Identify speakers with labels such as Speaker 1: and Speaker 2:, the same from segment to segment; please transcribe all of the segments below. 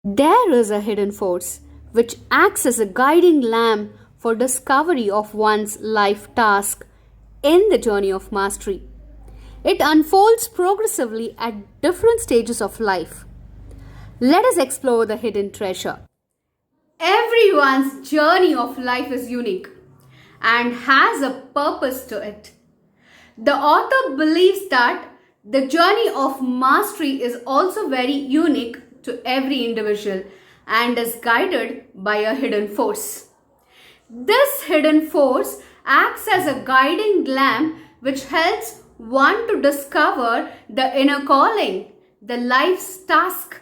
Speaker 1: There is a hidden force which acts as a guiding lamp for discovery of one's life task in the journey of mastery. It unfolds progressively at different stages of life. Let us explore the hidden treasure. Everyone's journey of life is unique and has a purpose to it. The author believes that the journey of mastery is also very unique to every individual and is guided by a hidden force. This hidden force acts as a guiding lamp which helps one to discover the inner calling, the life's task,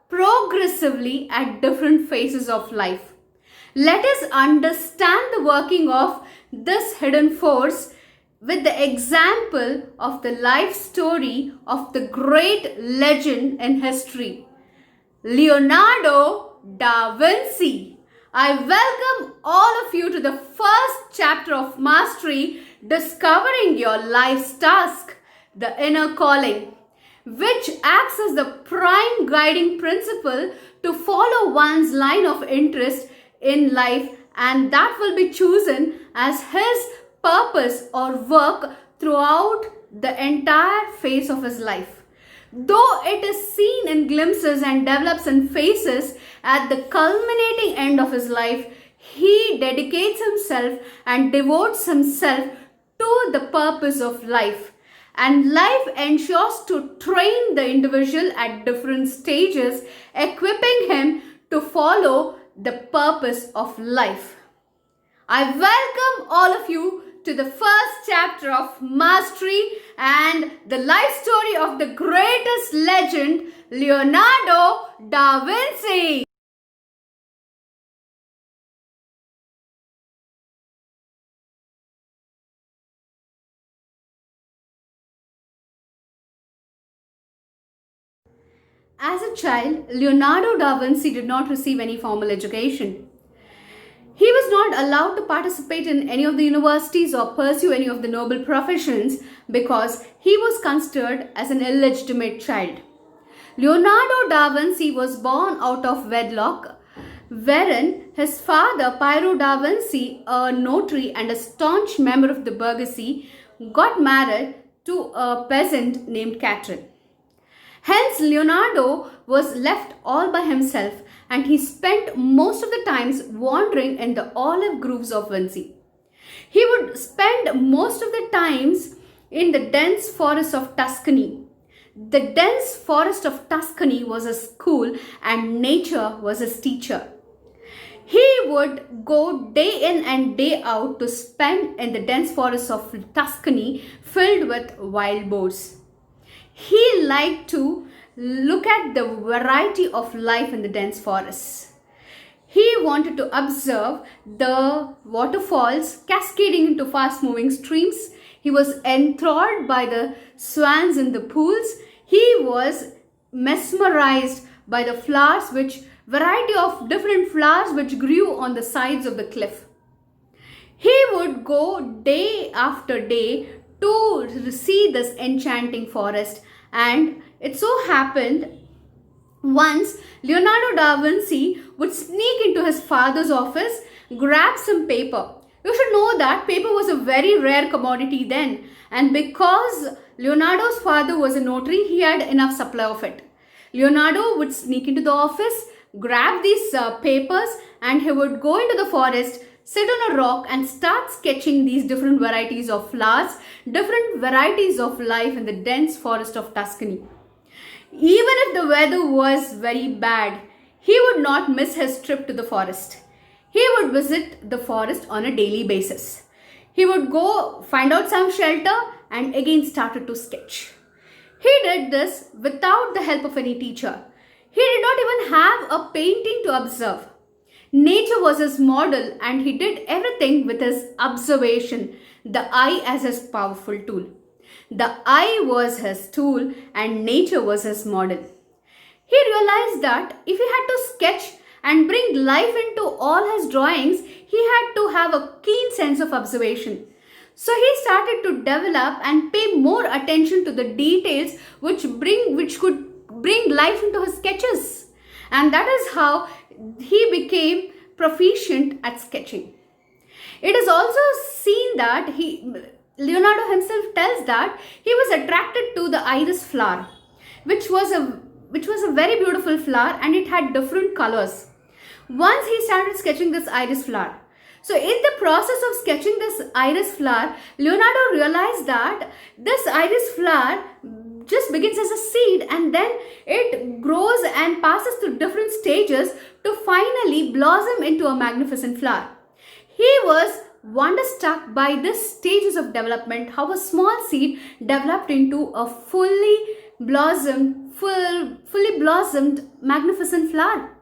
Speaker 1: progressively at different phases of life. Let us understand the working of this hidden force with the example of the life story of the great legend in history, Leonardo da Vinci. I welcome all of you to the first chapter of Mastery, discovering your life's task, the inner calling, which acts as the prime guiding principle to follow one's line of interest in life, and that will be chosen as his purpose or work throughout the entire phase of his life. Though it is seen in glimpses and develops in phases, at the culminating end of his life, he dedicates himself and devotes himself to the purpose of life. And life ensures to train the individual at different stages, equipping him to follow the purpose of life. I welcome all of you to the first chapter of Mastery and the life story of the greatest legend, Leonardo da Vinci. As a child, Leonardo da Vinci did not receive any formal education. He was not allowed to participate in any of the universities or pursue any of the noble professions because he was considered as an illegitimate child. Leonardo da Vinci was born out of wedlock, wherein his father, Piero da Vinci, a notary and a staunch member of the bourgeoisie, got married to a peasant named Catherine. Hence, Leonardo was left all by himself and he spent most of the times wandering in the olive groves of Vinci. He would spend most of the times in the dense forest of Tuscany. The dense forest of Tuscany was a school and nature was his teacher. He would go day in and day out to spend in the dense forest of Tuscany filled with wild boars. He liked to look at the variety of life in the dense forests. He wanted to observe the waterfalls cascading into fast-moving streams. He was enthralled by the swans in the pools. He was mesmerized by the flowers, variety of different flowers which grew on the sides of the cliff. He would go day after day to see this enchanting forest, and it so happened once Leonardo da Vinci would sneak into his father's office, grab some paper. You should know that paper was a very rare commodity then, and because Leonardo's father was a notary, he had enough supply of it. Leonardo would sneak into the office, grab these papers, and he would go into the forest, sit on a rock and start sketching these different varieties of flowers, different varieties of life in the dense forest of Tuscany. Even if the weather was very bad, he would not miss his trip to the forest. He would visit the forest on a daily basis. He would go find out some shelter and again started to sketch. He did this without the help of any teacher. He did not even have a painting to observe. Nature was his model and he did everything with his observation, the eye as his powerful tool. The eye was his tool and nature was his model. He realized that if he had to sketch and bring life into all his drawings, he had to have a keen sense of observation. So he started to develop and pay more attention to the details which could bring life into his sketches. And that is how he became proficient at sketching. It is also seen that Leonardo himself tells that he was attracted to the iris flower, which was a very beautiful flower, and it had different colors. Once he started sketching this iris flower. So in the process of sketching this iris flower, Leonardo realized that this iris flower just begins as a seed, and then it grows and passes through different stages to finally blossom into a magnificent flower. He was wonderstruck by this stages of development, how a small seed developed into a fully blossomed magnificent flower.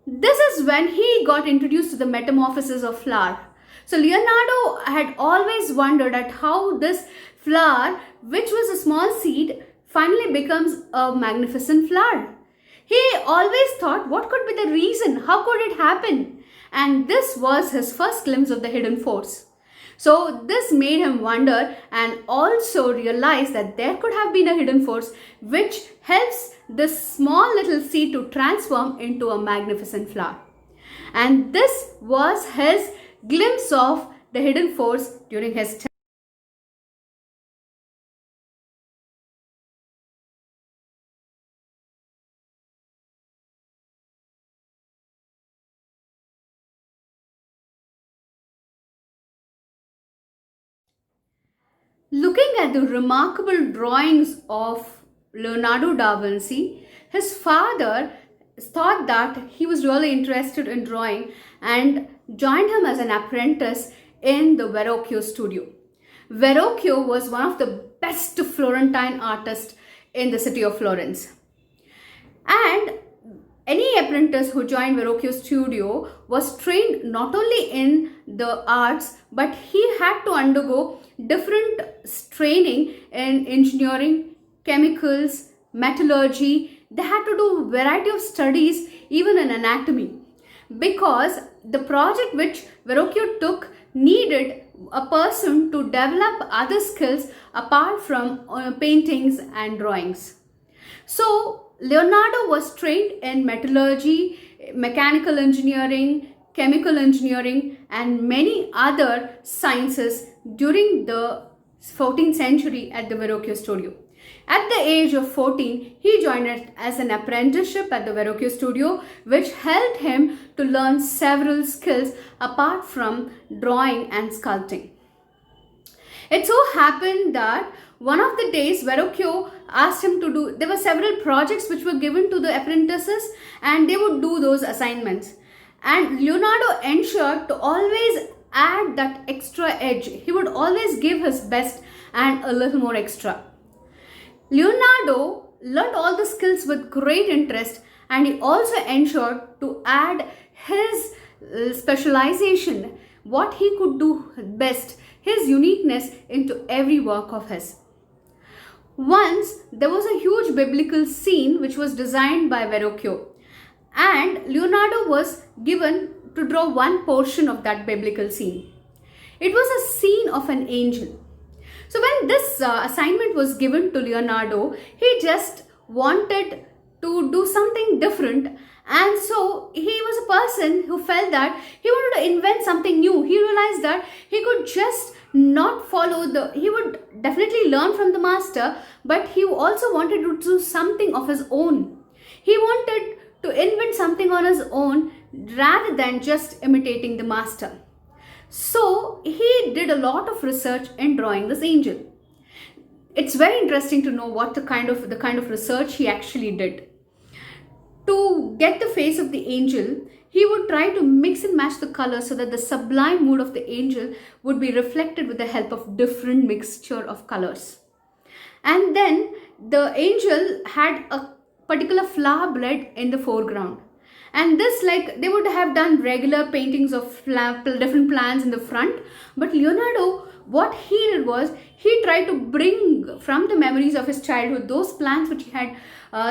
Speaker 1: This is when he got introduced to the metamorphosis of flower. So Leonardo had always wondered at how this flower, which was a small seed, finally becomes a magnificent flower. He always thought, what could be the reason? How could it happen? And this was his first glimpse of the hidden force. So this made him wonder and also realize that there could have been a hidden force which helps this small little seed to transform into a magnificent flower. And this was his glimpse of the hidden force during his time. Looking at the remarkable drawings of Leonardo da Vinci, his father thought that he was really interested in drawing and joined him as an apprentice in the Verrocchio studio. Verrocchio was one of the best Florentine artists in the city of Florence. And any apprentice who joined Verrocchio studio was trained not only in the arts, but he had to undergo different training in engineering, chemicals, metallurgy. They had to do variety of studies even in anatomy, because the project which Verrocchio took needed a person to develop other skills apart from paintings and drawings. So Leonardo was trained in metallurgy, mechanical engineering, chemical engineering, and many other sciences during the 14th century at the Verrocchio studio. At the age of 14, he joined it as an apprenticeship at the Verrocchio studio, which helped him to learn several skills apart from drawing and sculpting. It so happened that one of the days Verrocchio asked him to do, there were several projects which were given to the apprentices and they would do those assignments. And Leonardo ensured to always add that extra edge. He would always give his best and a little more extra. Leonardo learned all the skills with great interest, and he also ensured to add his specialization, what he could do best, his uniqueness into every work of his. Once there was a huge biblical scene which was designed by Verrocchio, and Leonardo was given to draw one portion of that biblical scene. It was a scene of an angel. So when this assignment was given to Leonardo, he just wanted to do something different, and so he was a person who felt that he wanted to invent something new. He realized that he could just not follow he would definitely learn from the master, but he also wanted to do something of his own. He wanted to invent something on his own rather than just imitating the master. So he did a lot of research in drawing this angel. It's very interesting to know what the kind of research he actually did. To get the face of the angel, he would try to mix and match the colors so that the sublime mood of the angel would be reflected with the help of different mixture of colors. And then the angel had a particular flower bed in the foreground. And this, like, they would have done regular paintings of different plants in the front. But Leonardo, what he did was, he tried to bring from the memories of his childhood those plants which he had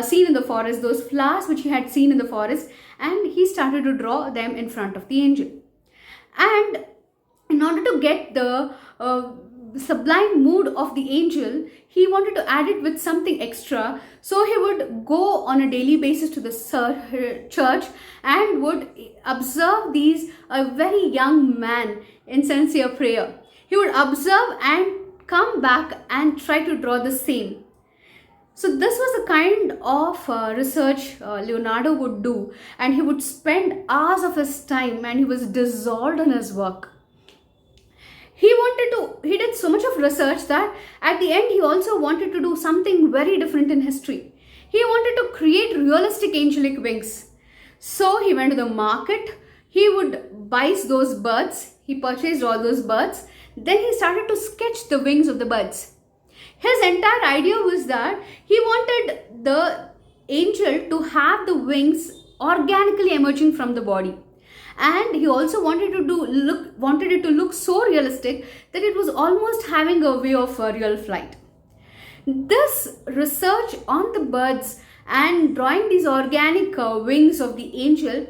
Speaker 1: seen in the forest, those flowers which he had seen in the forest, and he started to draw them in front of the angel. And in order to get the sublime mood of the angel, he wanted to add it with something extra. So he would go on a daily basis to the church and would observe these a very young man in sincere prayer. He would observe and come back and try to draw the same. So this was the kind of research Leonardo would do, and he would spend hours of his time, and he was dissolved in his work. He did so much of research that at the end he also wanted to do something very different in history. He wanted to create realistic angelic wings. So he went to the market, he would buy those birds, he purchased all those birds, then he started to sketch the wings of the birds. His entire idea was that he wanted the angel to have the wings organically emerging from the body. And he also wanted it to look so realistic that it was almost having a way of a real flight. This research on the birds and drawing these organic wings of the angel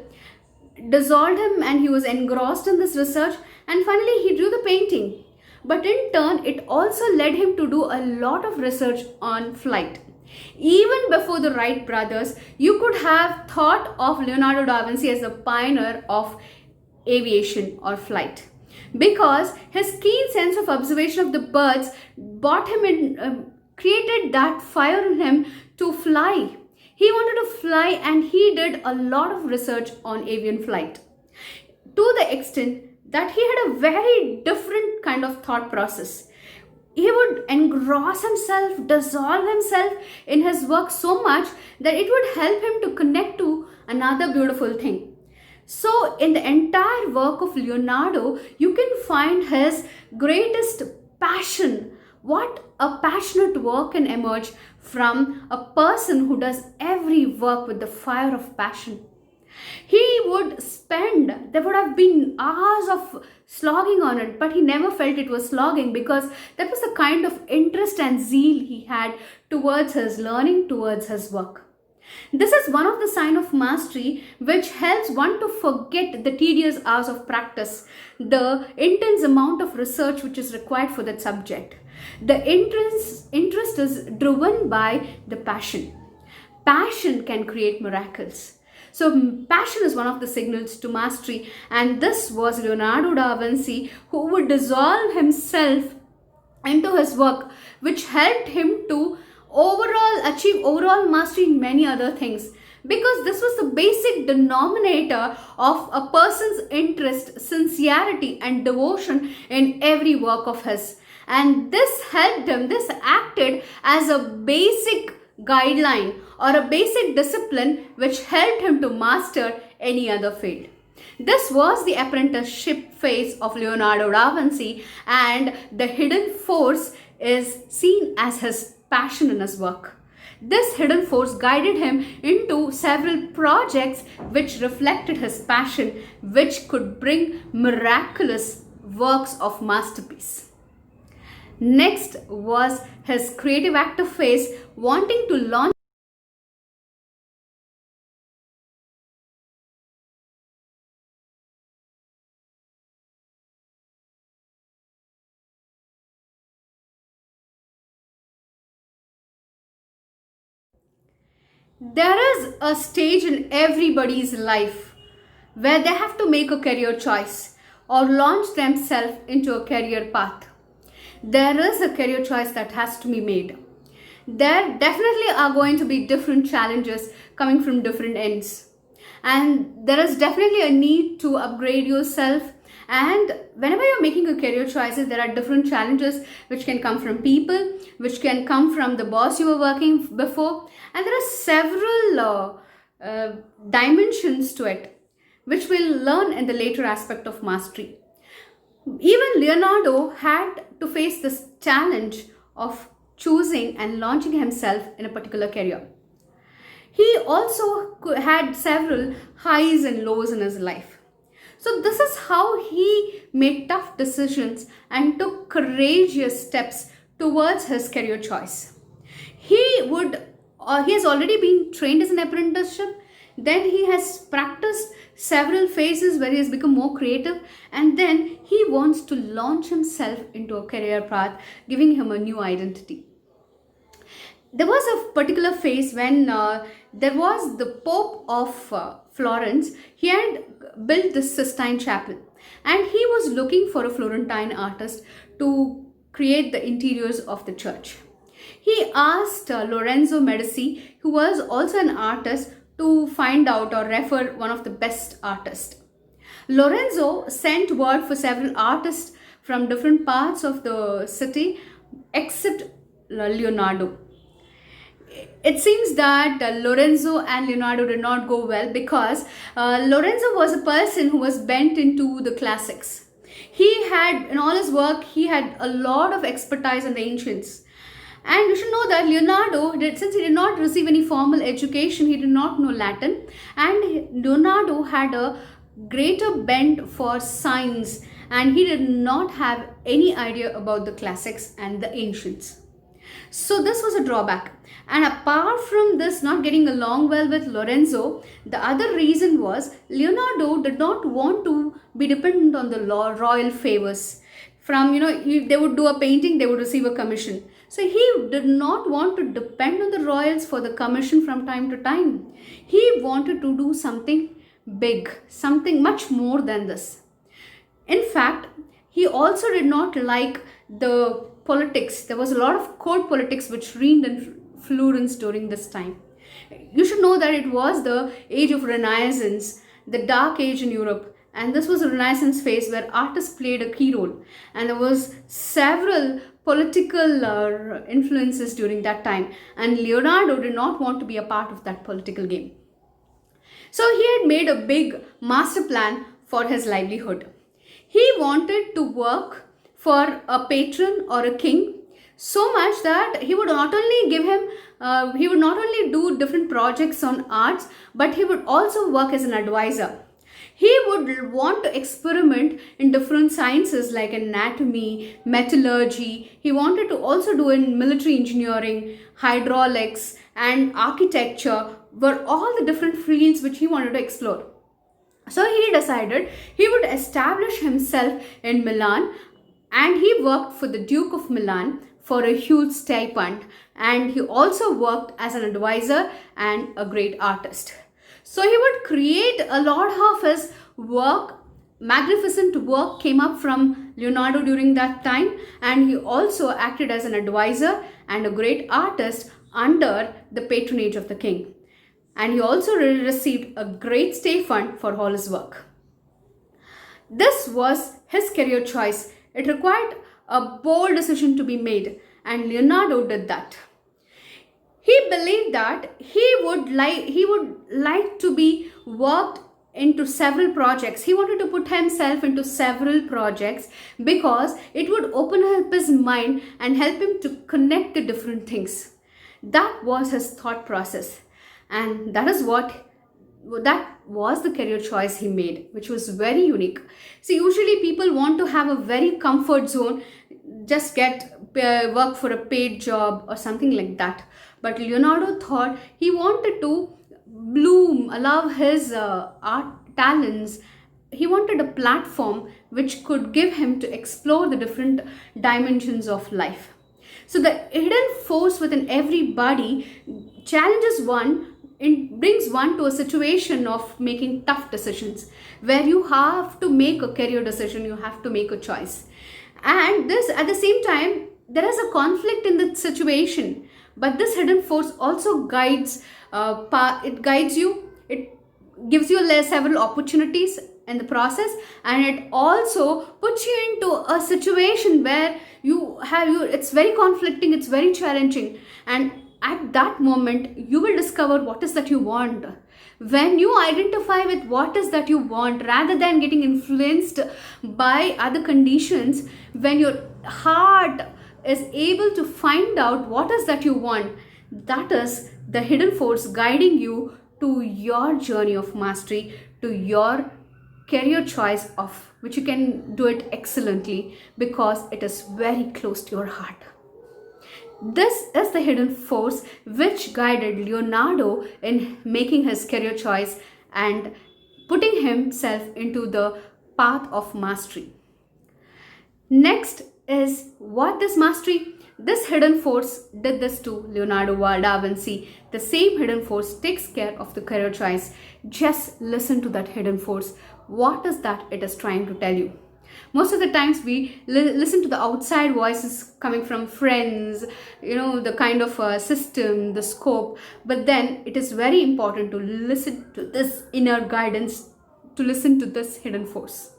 Speaker 1: dissolved him, and he was engrossed in this research, and finally he drew the painting. But in turn, it also led him to do a lot of research on flight. Even before the Wright brothers, you could have thought of Leonardo da Vinci as a pioneer of aviation or flight, because his keen sense of observation of the birds created that fire in him to fly. He wanted to fly, and he did a lot of research on avian flight, to the extent that he had a very different kind of thought process. He would engross himself, dissolve himself in his work so much that it would help him to connect to another beautiful thing. So in the entire work of Leonardo, you can find his greatest passion. What a passionate work can emerge from a person who does every work with the fire of passion. There would have been hours of slogging on it, but he never felt it was slogging, because that was the kind of interest and zeal he had towards his learning, towards his work. This is one of the signs of mastery which helps one to forget the tedious hours of practice, the intense amount of research which is required for that subject. The interest is driven by the passion. Passion can create miracles. So passion is one of the signals to mastery, and this was Leonardo da Vinci, who would dissolve himself into his work, which helped him to achieve overall mastery in many other things, because this was the basic denominator of a person's interest, sincerity and devotion in every work of his. And this acted as a basic guideline or a basic discipline which helped him to master any other field. This was the apprenticeship phase of Leonardo da Vinci, and the hidden force is seen as his passion in his work. This hidden force guided him into several projects which reflected his passion, which could bring miraculous works of masterpiece. Next was his creative active phase, wanting to launch There is a stage in everybody's life where they have to make a career choice or launch themselves into a career path. There is a career choice that has to be made. There definitely are going to be different challenges coming from different ends. And there is definitely a need to upgrade yourself. And whenever you're making a career choices, there are different challenges which can come from people, which can come from the boss you were working before. And there are several dimensions to it, which we'll learn in the later aspect of mastery. Even Leonardo had to face this challenge of choosing and launching himself in a particular career. He also had several highs and lows in his life. So this is how he made tough decisions and took courageous steps towards his career choice. He has already been trained as an apprenticeship. Then he has practiced several phases where he has become more creative, and then he wants to launch himself into a career path, giving him a new identity. There was a particular phase when there was the Pope of Florence. He had built the Sistine Chapel, and he was looking for a Florentine artist to create the interiors of the church. He asked Lorenzo Medici, who was also an artist, to find out or refer one of the best artists. Lorenzo sent word for several artists from different parts of the city except Leonardo. It seems that Lorenzo and Leonardo did not go well because Lorenzo was a person who was bent into the classics. He had, in all his work, he had a lot of expertise in the ancients. And you should know that Leonardo, since he did not receive any formal education, he did not know Latin. And Leonardo had a greater bent for science, and he did not have any idea about the classics and the ancients. So this was a drawback. And apart from this not getting along well with Lorenzo, the other reason was Leonardo did not want to be dependent on the royal favors. From, if they would do a painting, they would receive a commission. So he did not want to depend on the royals for the commission from time to time. He wanted to do something big, something much more than this. In fact, he also did not like the politics. There was a lot of court politics which reigned in Florence during this time. You should know that it was the age of Renaissance, the dark age in Europe, and this was a Renaissance phase where artists played a key role, and there was several political influences during that time, and Leonardo did not want to be a part of that political game. So he had made a big master plan for his livelihood. He wanted to work for a patron or a king so much that he would not only do different projects on arts, but he would also work as an advisor. He would want to experiment in different sciences like anatomy, metallurgy. He wanted to also do in military engineering, hydraulics, and architecture were all the different fields which he wanted to explore. So he decided he would establish himself in Milan, and he worked for the Duke of Milan for a huge stipend, and he also worked as an advisor and a great artist. So he would create a lot of his work. Magnificent work came up from Leonardo during that time, and he also acted as an advisor and a great artist under the patronage of the king. And he also received a great stipend for all his work. This was his career choice. It required a bold decision to be made, and Leonardo did that. He believed that he would like to be worked into several projects. He wanted to put himself into several projects because it would open up his mind and help him to connect the different things. That was his thought process, and that was the career choice he made, which was very unique. So usually people want to have a very comfort zone, just work for a paid job or something like that. But Leonardo thought he wanted to bloom, allow his art talents. He wanted a platform which could give him to explore the different dimensions of life. So the hidden force within everybody challenges one. It brings one to a situation of making tough decisions where you have to make a career decision, you have to make a choice. And this, at the same time, there is a conflict in the situation, but this hidden force also guides you, it gives you several opportunities in the process, and it also puts you into a situation where it's very conflicting, it's very challenging, and at that moment you will discover what is that you want. When you identify with what is that you want rather than getting influenced by other conditions, when your heart is able to find out what is that you want, that is the hidden force guiding you to your journey of mastery, to your career choice of which you can do it excellently because it is very close to your heart. This is the hidden force which guided Leonardo in making his career choice and putting himself into the path of mastery. Next is what this mastery? This hidden force did this to Leonardo da Vinci. The same hidden force takes care of the career choice. Just listen to that hidden force. What is that it is trying to tell you? Most of the times we listen to the outside voices coming from friends, the kind of system, the scope. But then it is very important to listen to this inner guidance, to listen to this hidden force.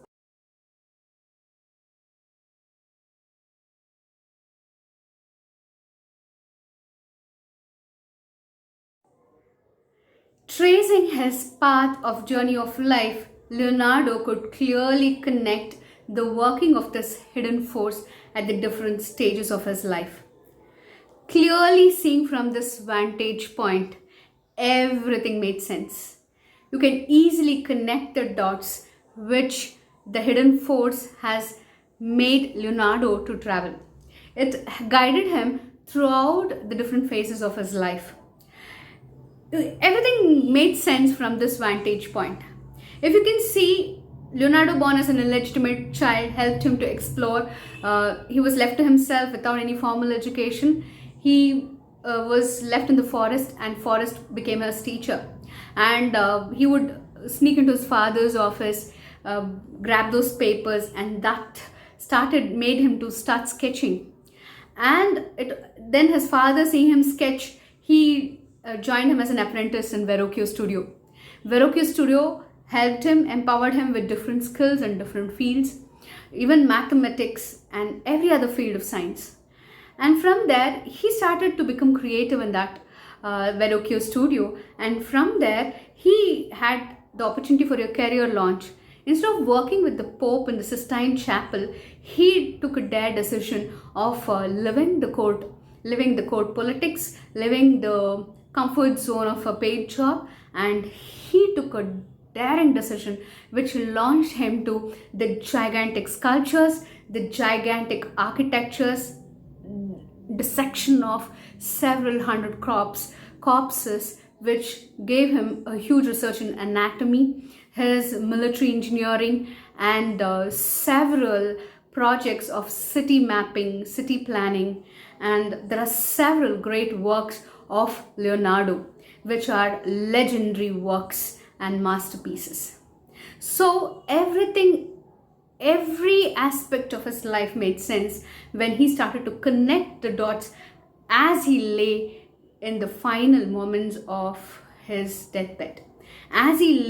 Speaker 1: Tracing his path of journey of life, Leonardo could clearly connect the working of this hidden force at the different stages of his life. Clearly seeing from this vantage point, everything made sense. You can easily connect the dots which the hidden force has made Leonardo to travel. It guided him throughout the different phases of his life. Everything made sense from this vantage point. If you can see, Leonardo, born as an illegitimate child, helped him to explore. He was left to himself without any formal education. He was left in the forest, and forest became his teacher. And he would sneak into his father's office, grab those papers, and that made him to start sketching. And then his father, seeing him sketch, he joined him as an apprentice in Verrocchio Studio. Verrocchio Studio helped him, empowered him with different skills and different fields, even mathematics and every other field of science. And from there, he started to become creative in that Verrocchio Studio. And from there, he had the opportunity for a career launch. Instead of working with the Pope in the Sistine Chapel, he took a dare decision of living the court politics, living the comfort zone of a paid job, and he took a daring decision which launched him to the gigantic sculptures, the gigantic architectures, dissection of several hundred corpses, which gave him a huge research in anatomy, his military engineering, and several projects of city mapping, city planning. And there are several great works of Leonardo which are legendary works and masterpieces. So every aspect of his life made sense when he started to connect the dots as he lay in the final moments of his deathbed. As he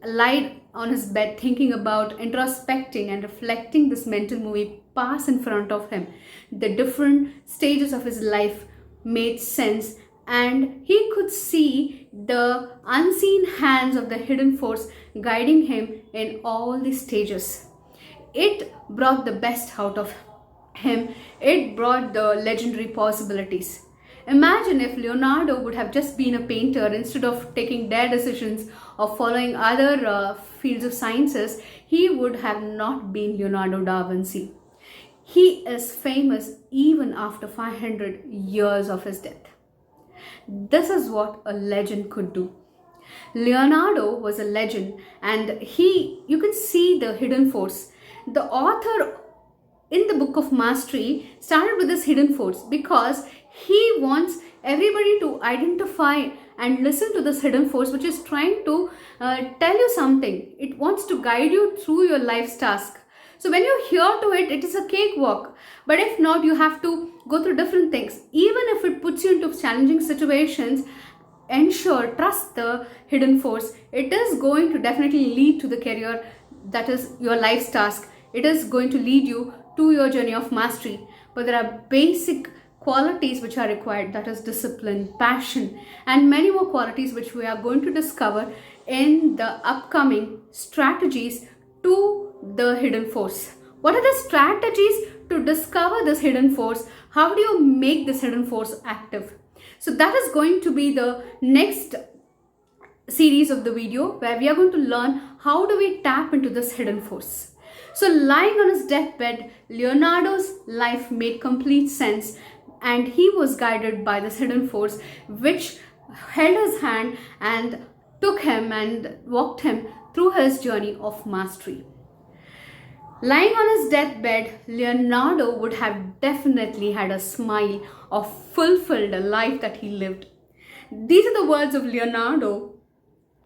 Speaker 1: lied on his bed, thinking about, introspecting and reflecting this mental movie pass in front of him, the different stages of his life made sense, and he could see the unseen hands of the hidden force guiding him in all the stages. It brought the best out of him. It brought the legendary possibilities. Imagine if Leonardo would have just been a painter instead of taking dare decisions of following other fields of sciences. He would have not been Leonardo da Vinci. He is famous even after 500 years of his death. This is what a legend could do. Leonardo was a legend, and you can see the hidden force. The author in the book of mastery started with this hidden force because he wants everybody to identify and listen to this hidden force which is trying to tell you something. It wants to guide you through your life's task. So when you hear to it, it is a cakewalk. But if not, you have to go through different things. Even if it puts you into challenging situations, trust the hidden force. It is going to definitely lead to the career that is your life's task. It is going to lead you to your journey of mastery. But there are basic qualities which are required, that is discipline, passion, and many more qualities which we are going to discover in the upcoming strategies to the hidden force. What are the strategies to discover this hidden force? How do you make this hidden force active? So that is going to be the next series of the video, where we are going to learn how do we tap into this hidden force. So lying on his deathbed, Leonardo's life made complete sense, and he was guided by this hidden force which held his hand and took him and walked him through his journey of mastery. Lying on his deathbed, Leonardo would have definitely had a smile of fulfilled a life that he lived. These are the words of Leonardo,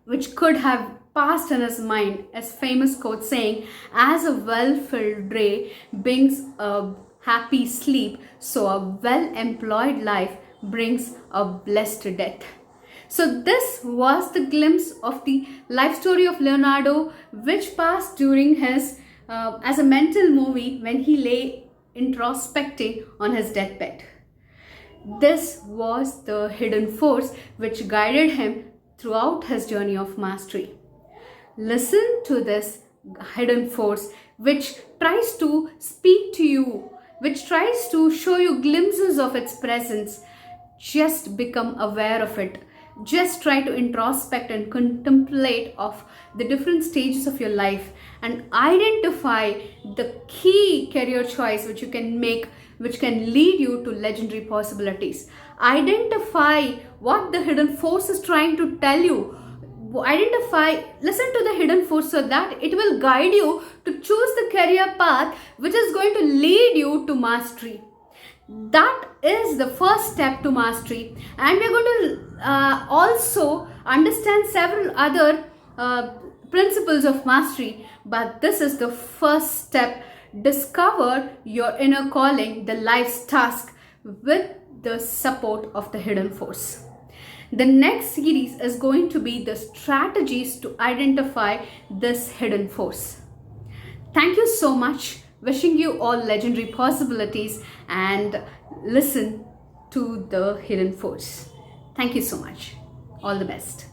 Speaker 1: which could have passed in his mind as famous quote saying, as a well-filled day brings a happy sleep, so a well-employed life brings a blessed death. So this was the glimpse of the life story of Leonardo, which passed during his as a mental movie when he lay introspecting on his deathbed. This was the hidden force which guided him throughout his journey of mastery. Listen to this hidden force which tries to speak to you, which tries to show you glimpses of its presence. Just become aware of it. Just try to introspect and contemplate of the different stages of your life and identify the key career choice which you can make, which can lead you to legendary possibilities. Identify what the hidden force is trying to tell you. Listen to the hidden force so that it will guide you to choose the career path which is going to lead you to mastery. That is the first step to mastery, and we're going to also understand several other principles of mastery, but this is the first step. Discover your inner calling, the life's task, with the support of the hidden force. The next series is going to be the strategies to identify this hidden force. Thank you so much. Wishing you all legendary possibilities and listen to the hidden force. Thank you so much. All the best.